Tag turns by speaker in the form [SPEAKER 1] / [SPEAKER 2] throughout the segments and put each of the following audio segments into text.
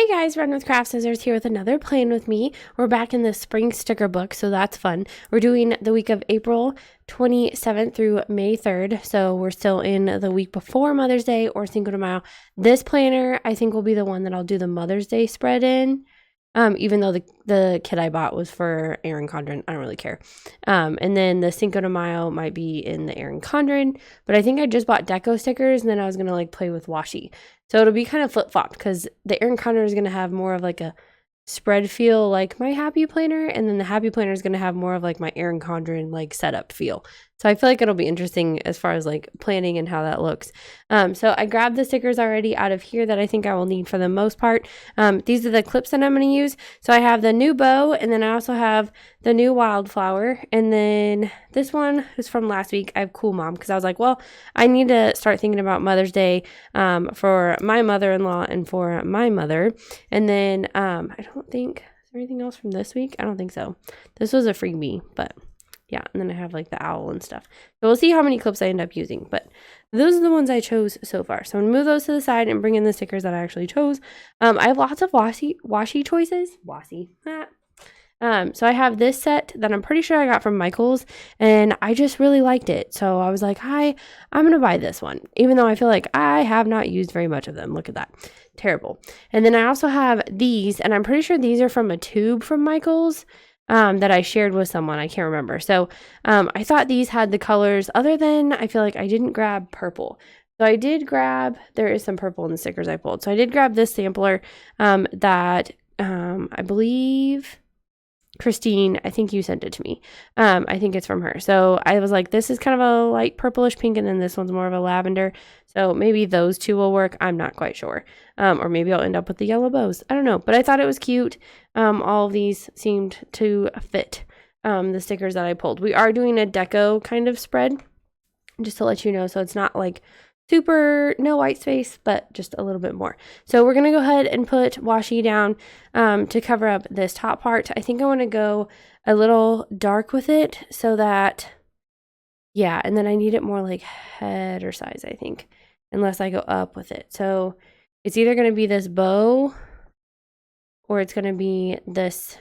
[SPEAKER 1] Hey guys, Run with Craft Scissors here with another plan with me. We're back in the spring sticker book, so that's fun. We're doing the week of April 27th through May 3rd, so we're still in the week before Mother's Day or Cinco de Mayo. This planner, I think, will be the one that I'll do the Mother's Day spread in. Even though the kit I bought was for Erin Condren, I don't really care. And then the Cinco de Mayo might be in the Erin Condren, but I think I just bought deco stickers and then I was going to like play with washi. So it'll be kind of flip-flopped because the Erin Condren is going to have more of like a spread feel like my Happy Planner, and then the Happy Planner is going to have more of like my Erin Condren like setup feel. So I feel like it'll be interesting as far as like planning and how that looks. So I grabbed the stickers already out of here that I think I will need for the most part. These are the clips that I'm going to use. So I have the new bow, and then I also have the new wildflower, and then this one is from last week. I have Cool Mom because I was like, well, I need to start thinking about Mother's Day for my mother-in-law and for my mother. And then I don't think, is there anything else from this week? I don't think so. This was a freebie, but yeah. And then I have like the owl and stuff. So we'll see how many clips I end up using, but those are the ones I chose so far. So I'm gonna move those to the side and bring in the stickers that I actually chose. I have lots of washi choices. So I have this set that I'm pretty sure I got from Michael's, and I just really liked it. So I was like, hi, I'm going to buy this one, even though I feel like I have not used very much of them. Look at that. Terrible. And then I also have these, and I'm pretty sure these are from a tube from Michael's that I shared with someone. I can't remember. So I thought these had the colors, other than I feel like I didn't grab purple. So I did grab, there is some purple in the stickers I pulled. So I did grab this sampler that I believe Christine, I think you sent it to me. I think it's from her. So I was like, this is kind of a light purplish pink, and then this one's more of a lavender. So maybe those two will work. I'm not quite sure. Or maybe I'll end up with the yellow bows. I don't know. But I thought it was cute. All of these seemed to fit the stickers that I pulled. We are doing a deco kind of spread, just to let you know. So it's not like super no white space, but just a little bit more. So we're going to go ahead and put washi down to cover up this top part. I think I want to go a little dark with it so that, yeah, and then I need it more like header size, I think, unless I go up with it. So it's either going to be this bow or it's going to be this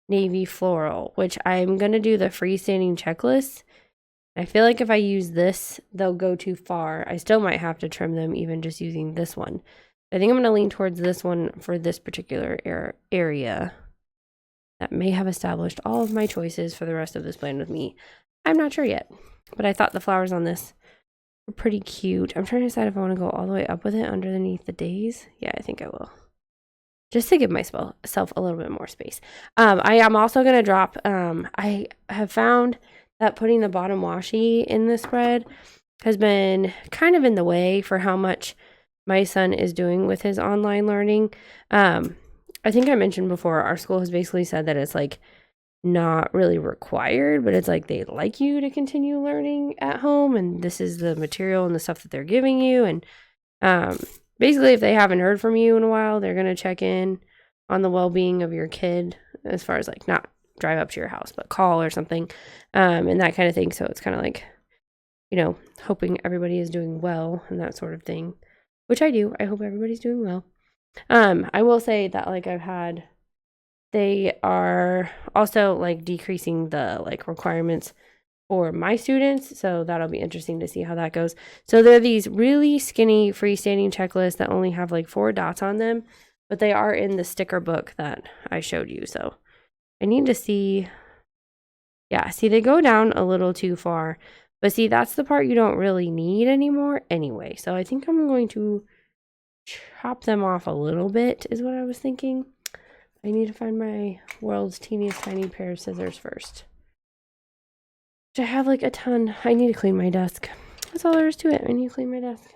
[SPEAKER 1] navy floral, which I'm going to do the freestanding checklist. I feel like if I use this, they'll go too far. I still might have to trim them even just using this one. I think I'm going to lean towards this one for this particular area. That may have established all of my choices for the rest of this plan with me. I'm not sure yet, but I thought the flowers on this were pretty cute. I'm trying to decide if I want to go all the way up with it underneath the days. Yeah, I think I will. Just to give myself a little bit more space. I am also going to drop, I have found that putting the bottom washi in the spread has been kind of in the way for how much my son is doing with his online learning. I think I mentioned before, our school has basically said that it's like not really required, but it's like they'd like you to continue learning at home, and this is the material and the stuff that they're giving you. And basically, if they haven't heard from you in a while, they're going to check in on the well-being of your kid, as far as like not drive up to your house, but call or something, and that kind of thing. So it's kind of like, you know, hoping everybody is doing well and that sort of thing, which I do. I hope everybody's doing well. I will say that like they are also like decreasing the like requirements for my students. So that'll be interesting to see how that goes. So they're these really skinny freestanding checklists that only have like 4 dots on them, but they are in the sticker book that I showed you. So I need to see, yeah, see, they go down a little too far, but see, that's the part you don't really need anymore anyway. So I think I'm going to chop them off a little bit is what I was thinking. I need to find my world's teeniest tiny pair of scissors first, which I have like a ton. I need to clean my desk. That's all there is to it. I need to clean my desk.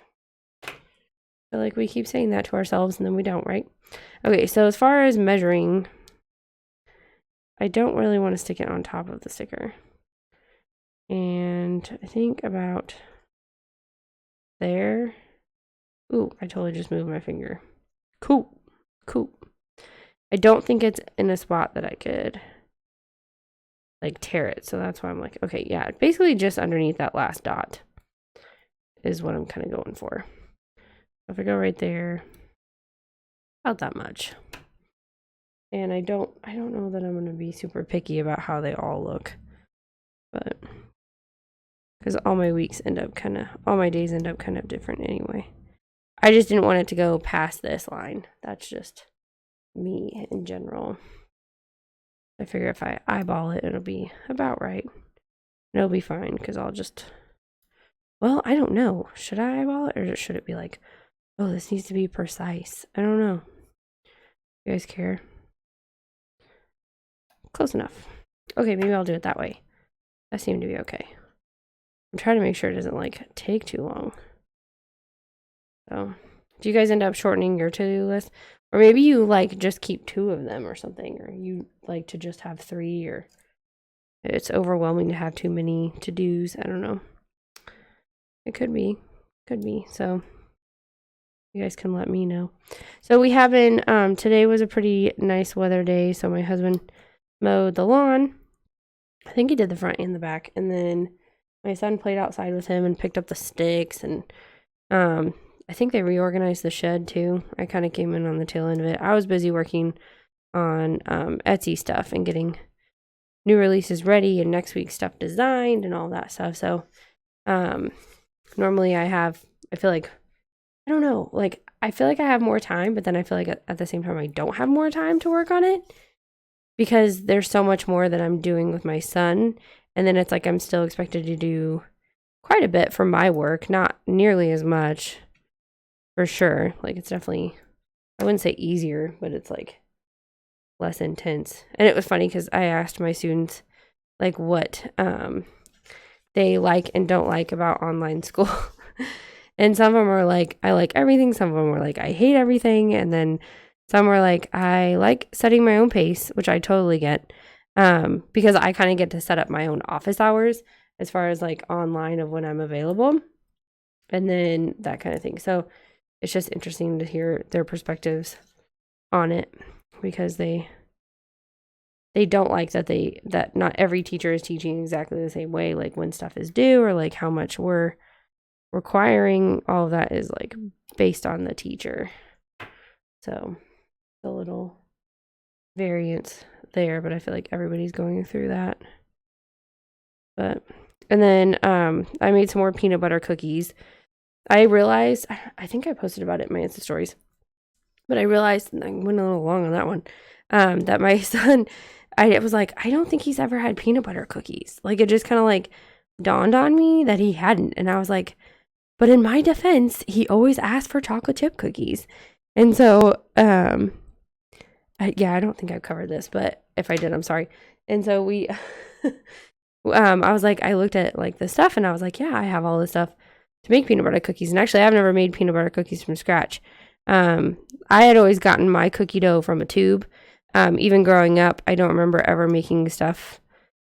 [SPEAKER 1] I feel like we keep saying that to ourselves and then we don't, right? Okay, so as far as measuring, I don't really want to stick it on top of the sticker. And I think about there. Ooh, I totally just moved my finger. Cool. I don't think it's in a spot that I could like tear it. So that's why I'm like, okay, yeah, basically just underneath that last dot is what I'm kind of going for. If I go right there, about that much. And I don't know that I'm going to be super picky about how they all look. But because all my days end up kind of different anyway. I just didn't want it to go past this line. That's just me in general. I figure if I eyeball it, it'll be about right. It'll be fine because I'll just, well, I don't know. Should I eyeball it or should it be like, oh, this needs to be precise? I don't know. You guys care? Close enough. Okay, maybe I'll do it that way. That seemed to be okay. I'm trying to make sure it doesn't like take too long. So, do you guys end up shortening your to-do list? Or maybe you like just keep 2 of them or something, or you like to just have 3, or it's overwhelming to have too many to-dos. I don't know. It could be. So, you guys can let me know. So we have been, today was a pretty nice weather day. So my husband mowed the lawn. I think he did the front and the back. And then my son played outside with him and picked up the sticks. And I think they reorganized the shed too. I kind of came in on the tail end of it. I was busy working on Etsy stuff and getting new releases ready and next week's stuff designed and all that stuff. So normally I feel like I have more time, but then I feel like at the same time I don't have more time to work on it because there's so much more that I'm doing with my son. And then it's like I'm still expected to do quite a bit for my work, not nearly as much for sure. Like it's definitely, I wouldn't say easier, but it's like less intense. And it was funny because I asked my students like what they like and don't like about online school. And some of them were like, I like everything. Some of them were like, I hate everything. And then some were like, I like setting my own pace, which I totally get. Because I kind of get to set up my own office hours as far as like online of when I'm available. And then that kind of thing. So it's just interesting to hear their perspectives on it because they don't like that not every teacher is teaching exactly the same way, like when stuff is due or like how much we're requiring. All of that is like based on the teacher. So a little variance there, but I feel like everybody's going through that. And then I made some more peanut butter cookies. I realized, I think I posted about it in my Insta stories, but I realized, and I went a little long on that one, that my son, it was like, I don't think he's ever had peanut butter cookies. Like it just kind of like dawned on me that he hadn't. And I was like, but in my defense, he always asked for chocolate chip cookies. And so, I don't think I've covered this, but if I did, I'm sorry. And so we, I was like, I looked at like the stuff and I was like, yeah, I have all this stuff to make peanut butter cookies. And actually, I've never made peanut butter cookies from scratch. I had always gotten my cookie dough from a tube. Even growing up, I don't remember ever making stuff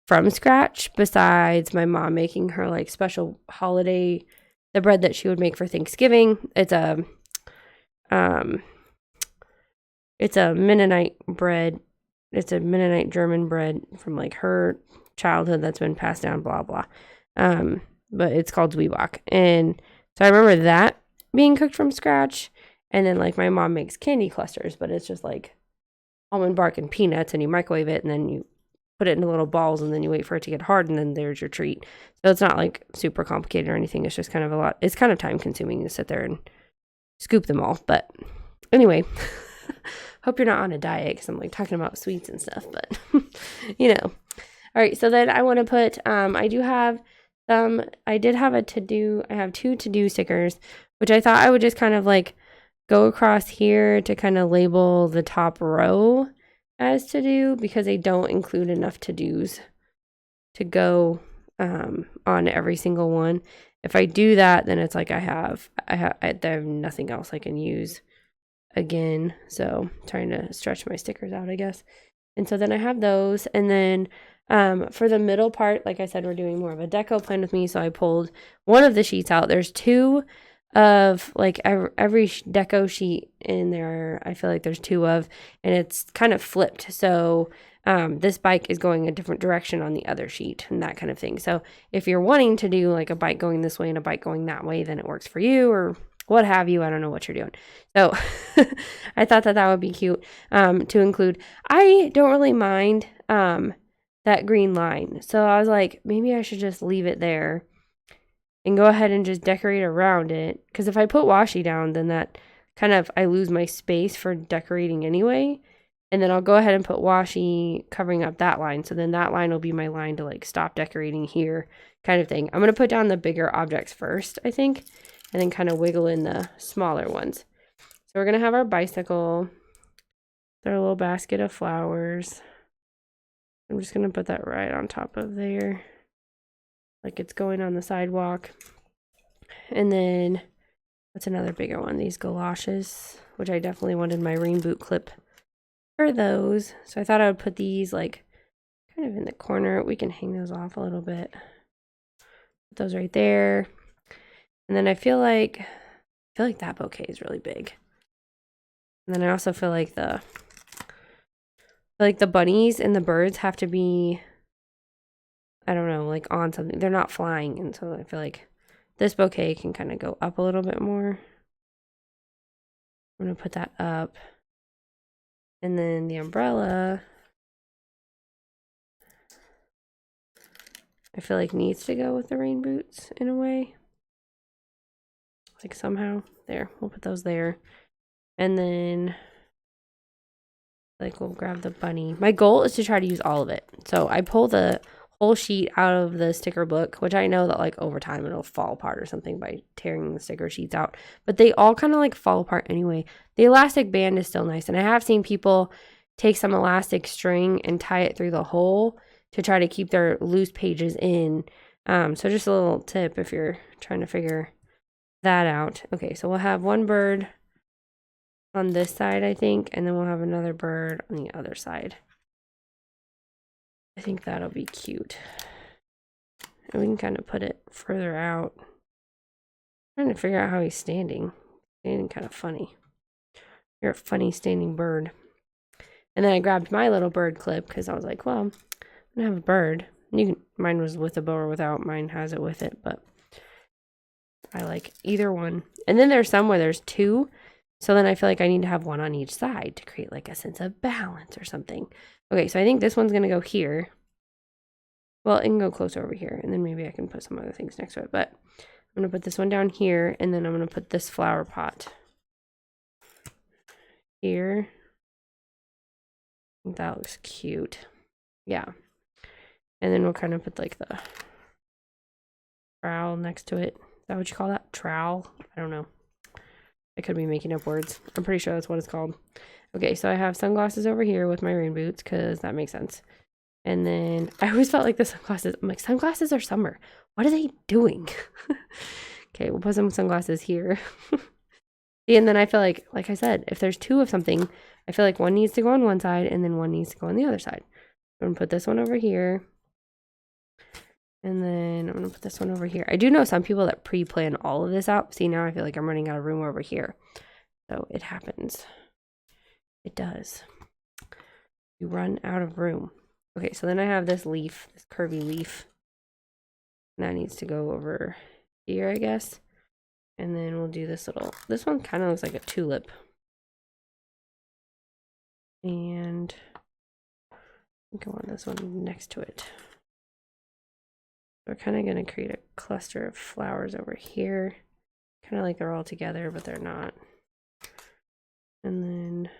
[SPEAKER 1] from scratch besides my mom making her like special holiday, the bread that she would make for Thanksgiving. It's a Mennonite bread. It's a Mennonite German bread from like her childhood that's been passed down, blah, blah. But it's called Zwieback. And so I remember that being cooked from scratch. And then like my mom makes candy clusters, but it's just like almond bark and peanuts and you microwave it and then you put it into little balls and then you wait for it to get hard and then there's your treat. So it's not like super complicated or anything. It's just kind of a lot. It's kind of time consuming to sit there and scoop them all. But anyway, hope you're not on a diet because I'm like talking about sweets and stuff, but you know. All right. So then I want to put, I have 2 to-do stickers, which I thought I would just kind of like go across here to kind of label the top row as to do because they don't include enough to-dos to go on every single one. If I do that, then it's like I have nothing else I can use again. So trying to stretch my stickers out, I guess. And so then I have those. And then for the middle part, like I said, we're doing more of a deco plan with me. So I pulled one of the sheets out. There's 2 of like every deco sheet in there. I feel like there's 2 of, and it's kind of flipped. So this bike is going a different direction on the other sheet and that kind of thing. So if you're wanting to do like a bike going this way and a bike going that way, then it works for you, or what have you. I don't know what you're doing. So I thought that that would be cute to include. I don't really mind that green line. So I was like, maybe I should just leave it there and go ahead and just decorate around it. Because if I put washi down, then that kind of, I lose my space for decorating anyway. And then I'll go ahead and put washi covering up that line. So then that line will be my line to like stop decorating here kind of thing. I'm going to put down the bigger objects first, I think, and then kind of wiggle in the smaller ones. So we're going to have our bicycle, our little basket of flowers. I'm just going to put that right on top of there, like it's going on the sidewalk. And then what's another bigger one? These galoshes, which I definitely wanted my rain boot clip for those. So I thought I would put these like kind of in the corner. We can hang those off a little bit. Put those right there. And then I feel like that bouquet is really big. And then I also feel like the bunnies and the birds have to be, I don't know, like on something. They're not flying. And so I feel like this bouquet can kind of go up a little bit more. I'm going to put that up. And then the umbrella, I feel like needs to go with the rain boots in a way. Like somehow. There, we'll put those there. And then like we'll grab the bunny. My goal is to try to use all of it. So I pull the whole sheet out of the sticker book, which I know that like over time it'll fall apart or something by tearing the sticker sheets out. But they all kind of like fall apart anyway. The elastic band is still nice. And I have seen people take some elastic string and tie it through the hole to try to keep their loose pages in. So just a little tip if you're trying to figure that out. Okay, so we'll have one bird on this side, I think, and then we'll have another bird on the other side. I think that'll be cute. And we can kind of put it further out. I'm trying to figure out how he's standing. Standing kind of funny. You're a funny standing bird. And then I grabbed my little bird clip because I was like, well, I'm gonna have a bird. Mine was with a bow or without. Mine has it with it, but I like either one. And then there's some where there's two. So then I feel like I need to have one on each side to create like a sense of balance or something. Okay, so I think this one's going to go here. Well, it can go closer over here, and then maybe I can put some other things next to it. But I'm going to put this one down here, and then I'm going to put this flower pot here. I think that looks cute. Yeah. And then we'll kind of put like the trowel next to it. Is that what you call that? Trowel? I don't know. I could be making up words. I'm pretty sure that's what it's called. Okay, so I have sunglasses over here with my rain boots because that makes sense. And then I always felt like the sunglasses, I'm like, sunglasses are summer. What are they doing? Okay, we'll put some sunglasses here. And then I feel like I said, if there's two of something, I feel like one needs to go on one side and then one needs to go on the other side. I'm going to put this one over here. And then I'm going to put this one over here. I do know some people that pre-plan all of this out. See, now I feel like I'm running out of room over here. So it happens. It does. You run out of room. Okay, so then I have this leaf, this curvy leaf. And that needs to go over here, I guess. And then we'll do this one kind of looks like a tulip. And I think I want this one next to it. We're kind of going to create a cluster of flowers over here. Kind of like they're all together, but they're not. And then,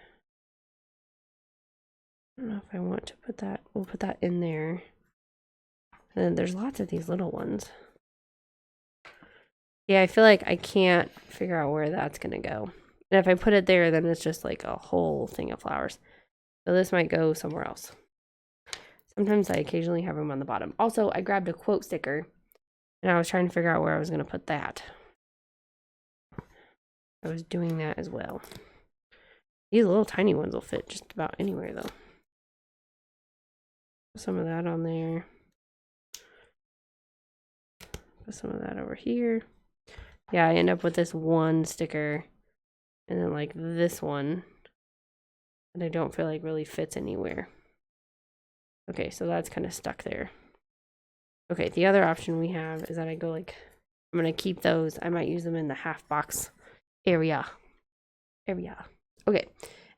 [SPEAKER 1] I don't know if I want to put that. We'll put that in there. And then there's lots of these little ones. Yeah, I feel like I can't figure out where that's going to go. And if I put it there, then it's just like a whole thing of flowers. So this might go somewhere else. Sometimes I occasionally have room on the bottom. Also, I grabbed a quote sticker, and I was trying to figure out where I was going to put that. I was doing that as well. These little tiny ones will fit just about anywhere, though. Put some of that on there. Put some of that over here. Yeah, I end up with this one sticker, and then like this one that I don't feel like really fits anywhere. Okay, so that's kind of stuck there. Okay, the other option we have is that I go like, I'm going to keep those. I might use them in the half box area. Okay.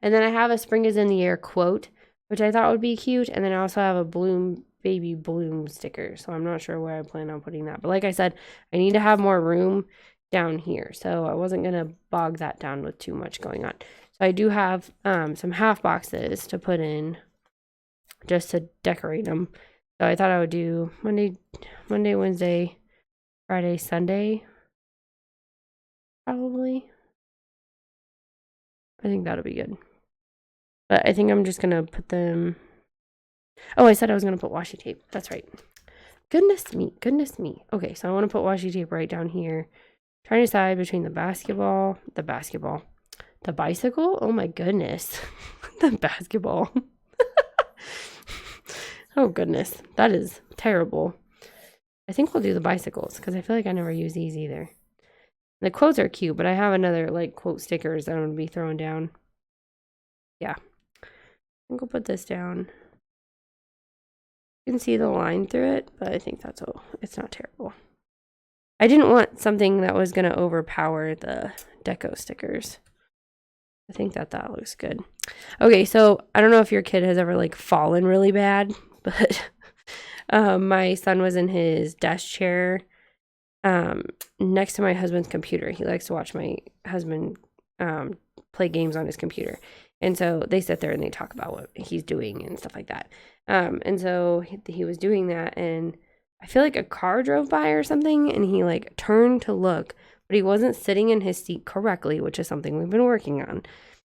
[SPEAKER 1] And then I have a spring is in the air quote, which I thought would be cute. And then I also have a bloom, baby bloom sticker. So I'm not sure where I plan on putting that. But like I said, I need to have more room down here. So I wasn't going to bog that down with too much going on. So I do have some half boxes to put in just to decorate them. So I thought I would do Monday, Wednesday, Friday, Sunday. Probably. I think that'll be good. But I think I'm just going to put them... Oh, I said I was going to put washi tape. That's right. Goodness me. Okay, so I want to put washi tape right down here. Trying to decide between the bicycle. Oh my goodness. The basketball. Oh goodness. That is terrible. I think we'll do the bicycles because I feel like I never use these either. The quotes are cute, but I have another like quote stickers that I'm going to be throwing down. Yeah. I think I'll put this down. You can see the line through it, but I think that's all. It's not terrible. I didn't want something that was going to overpower the deco stickers. I think that looks good. Okay, so I don't know if your kid has ever like fallen really bad, but my son was in his desk chair next to my husband's computer. He likes to watch my husband play games on his computer. And so they sit there and they talk about what he's doing and stuff like that. And so he was doing that, and I feel like a car drove by or something, and he like turned to look, but he wasn't sitting in his seat correctly, which is something we've been working on.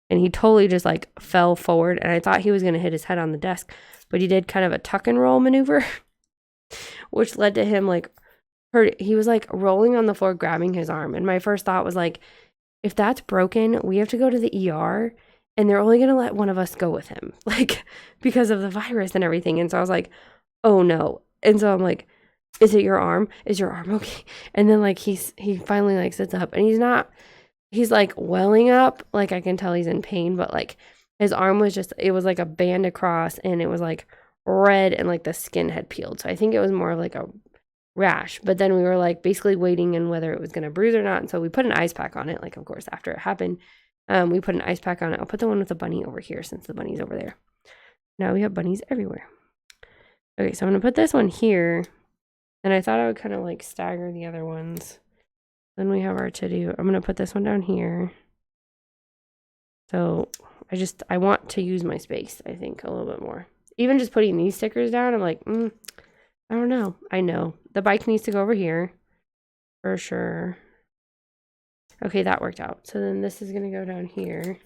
[SPEAKER 1] And he totally just like fell forward, and I thought he was going to hit his head on the desk, but he did kind of a tuck and roll maneuver, which led to him like he was like rolling on the floor, grabbing his arm. And my first thought was like, if that's broken, we have to go to the ER. And they're only going to let one of us go with him, like, because of the virus and everything. And so I was like, oh no. And so I'm like, is it your arm? Is your arm okay? And then like he finally like sits up, and he's like welling up. Like I can tell he's in pain, but like his arm was it was like a band across, and it was like red, and like the skin had peeled. So I think it was more of like a rash. But then we were like basically waiting on whether it was going to bruise or not. And so we put an ice pack on it. Like, of course, after it happened. We put an ice pack on it. I'll put the one with the bunny over here since the bunny's over there. Now we have bunnies everywhere. Okay, so I'm going to put this one here. And I thought I would kind of like stagger the other ones. Then we have our to-do. I'm going to put this one down here. So I want to use my space, I think, a little bit more. Even just putting these stickers down, I'm like, I don't know. I know. The bike needs to go over here. For sure. Okay, that worked out. So then this is going to go down here.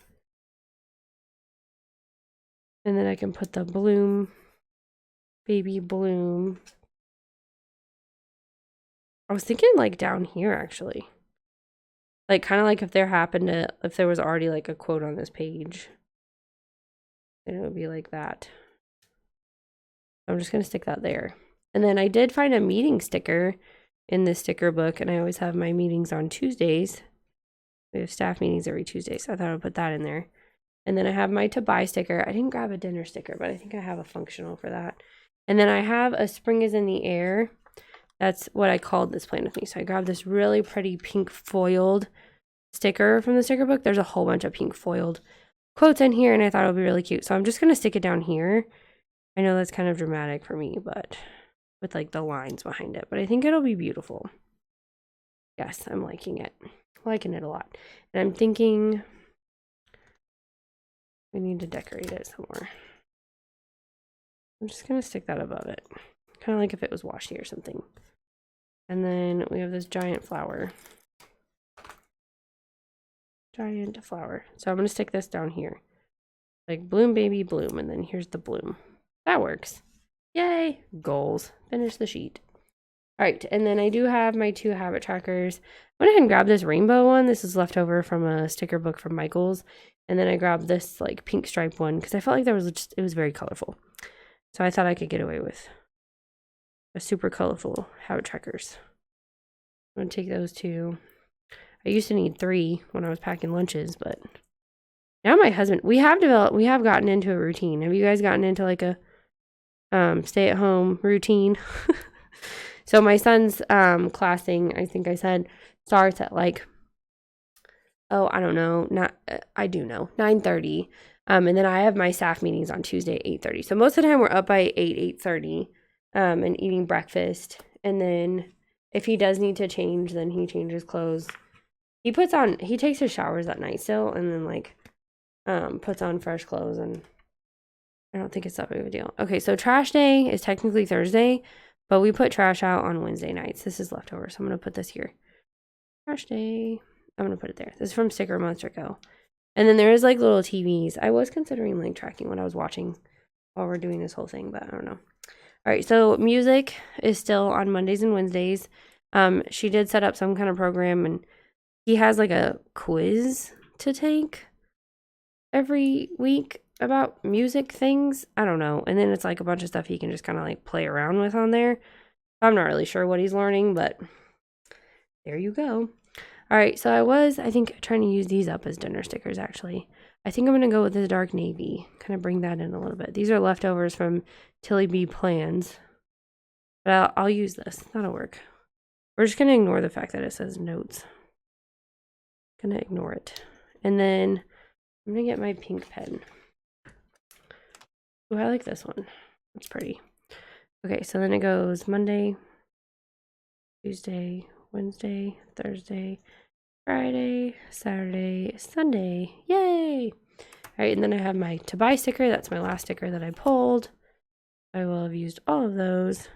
[SPEAKER 1] And then I can put the bloom, baby bloom. I was thinking like down here actually. Like kind of like if there was already like a quote on this page. Then it would be like that. I'm just going to stick that there. And then I did find a meeting sticker in this sticker book, and I always have my meetings on Tuesdays. We have staff meetings every Tuesday, so I thought I'd put that in there. And then I have my to buy sticker. I didn't grab a dinner sticker, but I think I have a functional for that. And then I have a spring is in the air. That's what I called this plan with me. So I grabbed this really pretty pink foiled sticker from the sticker book. There's a whole bunch of pink foiled quotes in here, and I thought it would be really cute. So I'm just going to stick it down here. I know that's kind of dramatic for me, but with like the lines behind it. But I think it'll be beautiful. Yes, I'm liking it. Liking it a lot. And I'm thinking we need to decorate it somewhere. I'm just going to stick that above it. Kind of like if it was washi or something. And then we have this giant flower. Giant flower. So I'm going to stick this down here. Like bloom, baby, bloom. And then here's the bloom. That works. Yay. Goals. Finish the sheet. All right. And then I do have my 2 habit trackers. I went ahead and grabbed this rainbow one. This is left over from a sticker book from Michael's. And then I grabbed this like pink stripe one because I felt like it was very colorful. So I thought I could get away with a super colorful habit trackers. I'm going to take those 2. I used to need 3 when I was packing lunches, but now my husband, we have gotten into a routine. Have you guys gotten into like a stay-at-home routine? So my son's classing, I think I said, starts at like oh, I don't know, not I do know, 9:30. And then I have my staff meetings on Tuesday at 8:30. So most of the time we're up by 8:30, and eating breakfast. And then if he does need to change, then he changes clothes. He takes his showers at night still, and then like puts on fresh clothes, and I don't think it's that big of a deal. Okay, so trash day is technically Thursday, but we put trash out on Wednesday nights. This is leftover, so I'm gonna put this here. Trash day. I'm gonna put it there. This is from Sticker Monster Co. And then there is like little TVs. I was considering like tracking what I was watching while we're doing this whole thing, but I don't know. All right, so music is still on Mondays and Wednesdays. She did set up some kind of program, and he has like a quiz to take every week about music things. I don't know. And then it's like a bunch of stuff he can just kind of like play around with on there. I'm not really sure what he's learning, but there you go. All right, so I think, trying to use these up as dinner stickers, actually. I think I'm going to go with this dark navy, kind of bring that in a little bit. These are leftovers from Tilly B Plans, but I'll use this. That'll work. We're just going to ignore the fact that it says notes. Going to ignore it. And then I'm going to get my pink pen. Oh, I like this one. It's pretty. Okay, so then it goes Monday, Tuesday, Wednesday, Thursday, Friday, Saturday, Sunday. Yay! All right, and then I have my to buy sticker. That's my last sticker that I pulled. I will have used all of those.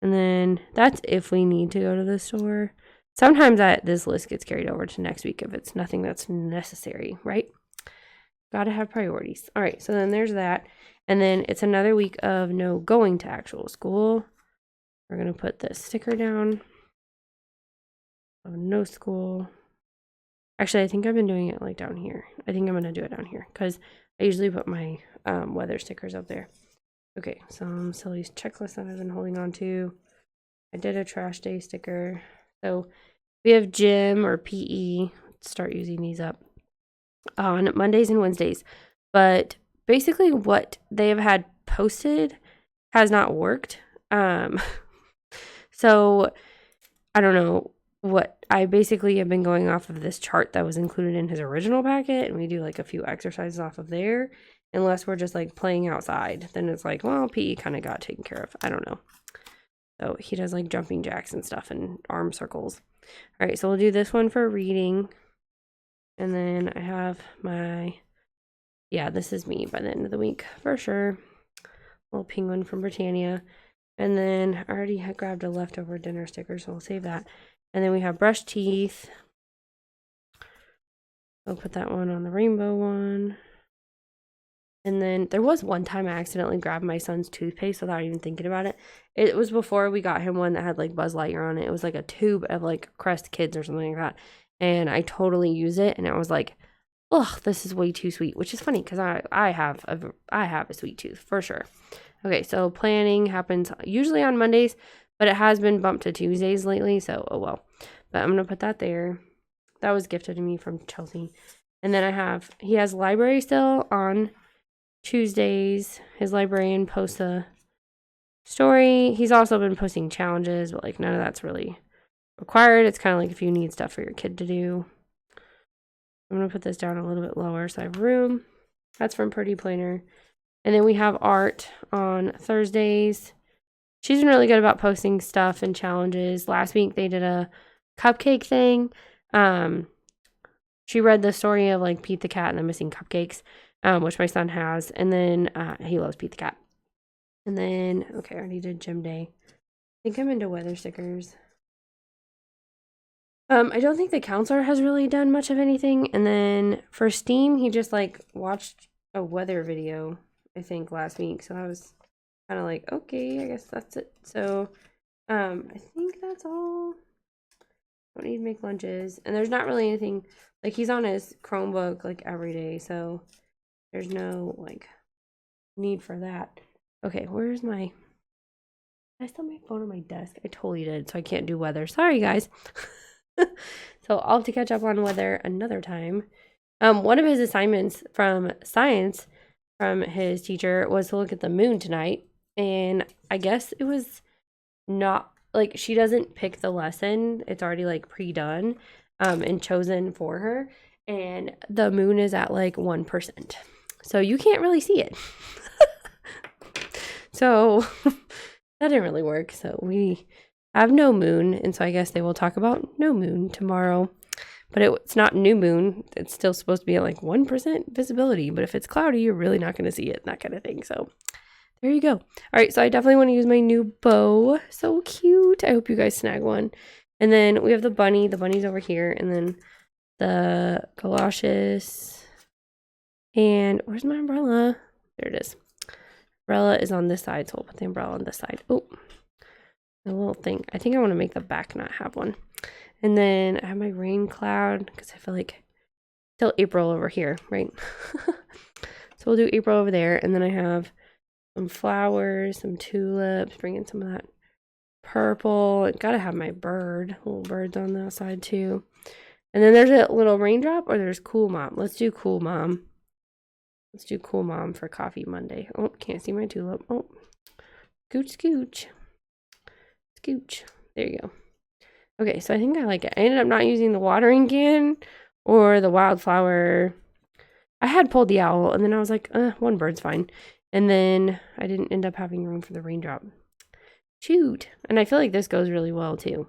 [SPEAKER 1] And then that's if we need to go to the store. Sometimes this list gets carried over to next week if it's nothing that's necessary, right? Gotta have priorities. All right, so then there's that. And then it's another week of no going to actual school. We're going to put this sticker down. Oh, no school. Actually, I think I've been doing it like down here. I think I'm going to do it down here because I usually put my weather stickers up there. Okay, some silly checklist that I've been holding on to. I did a trash day sticker. So we have gym or PE. Let's start using these up on Mondays and Wednesdays. But basically what they have had posted has not worked. So I don't know what I basically have been going off of this chart that was included in his original packet, and we do like a few exercises off of there. Unless we're just like playing outside, then it's like, well, PE kind of got taken care of. I don't know. So he does like jumping jacks and stuff and arm circles. All right, so we'll do this one for reading. And then I have my, yeah, this is me by the end of the week for sure. Little penguin from Britannia. And then I already had grabbed a leftover dinner sticker, so we'll save that. And then we have brush teeth. I'll put that one on the rainbow one. And then there was one time I accidentally grabbed my son's toothpaste without even thinking about it. It was before we got him one that had like Buzz Lightyear on it. It was like a tube of like Crest Kids or something like that. And I totally used it, and I was like, ugh, this is way too sweet, which is funny because I have a sweet tooth for sure. Okay, so planning happens usually on Mondays, but it has been bumped to Tuesdays lately, so oh well. But I'm going to put that there. That was gifted to me from Chelsea. And then he has library still on Tuesdays. His librarian posts a story. He's also been posting challenges, but like none of that's really required. It's kind of like if you need stuff for your kid to do. I'm going to put this down a little bit lower so I have room. That's from Pretty Planner. And then we have art on Thursdays. She's been really good about posting stuff and challenges. Last week they did a cupcake thing. She read the story of like Pete the Cat and the missing cupcakes, which my son has. And then he loves Pete the Cat. And then, okay, I already did gym day. I think I'm into weather stickers. I don't think the counselor has really done much of anything. And then for Steam, he just like watched a weather video, I think, last week. So I was kind of like, okay, I guess that's it. So I think that's all. Don't need to make lunches. And there's not really anything, like he's on his Chromebook like every day. So there's no like need for that. Okay, where's my, I still have my phone on my desk. I totally did. So I can't do weather. Sorry, guys. So I'll have to catch up on weather another time. One of his assignments from science from his teacher was to look at the moon tonight. And I guess it was not, like, she doesn't pick the lesson. It's already, like, pre-done. and chosen for her. And the moon is at like 1%. So you can't really see it. So that didn't really work. So we have no moon. And so I guess they will talk about no moon tomorrow. But it's not new moon. It's still supposed to be at like 1% visibility. But if it's cloudy, you're really not going to see it. That kind of thing. So there you go. All right. So I definitely want to use my new bow. So cute. I hope you guys snag one. And then we have the bunny. The bunny's over here. And then the galoshes. And where's my umbrella? There it is. Umbrella is on this side. So we'll put the umbrella on this side. Oh, the little thing. I think I want to make the back not have one. And then I have my rain cloud because I feel like still April over here, right? So we'll do April over there. And then I have some flowers, some tulips, bring in some of that purple. I gotta have my bird, little birds on the outside too. And then there's a little raindrop, or there's Cool Mom. Let's do Cool Mom. Let's do Cool Mom for Coffee Monday. Oh, can't see my tulip. Oh, scooch, scooch. Scooch. There you go. Okay, so I think I like it. I ended up not using the watering can or the wildflower. I had pulled the owl, and then I was like, one bird's fine. And then I didn't end up having room for the raindrop. Shoot. And I feel like this goes really well, too.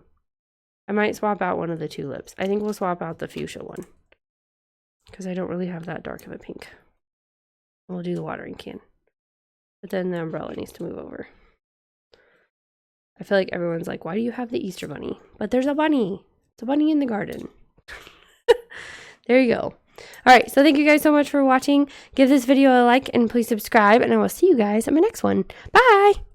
[SPEAKER 1] I might swap out one of the tulips. I think we'll swap out the fuchsia one, because I don't really have that dark of a pink. We'll do the watering can. But then the umbrella needs to move over. I feel like everyone's like, why do you have the Easter bunny? But there's a bunny. It's a bunny in the garden. There you go. All right. So thank you guys so much for watching. Give this video a like and please subscribe. And I will see you guys in my next one. Bye.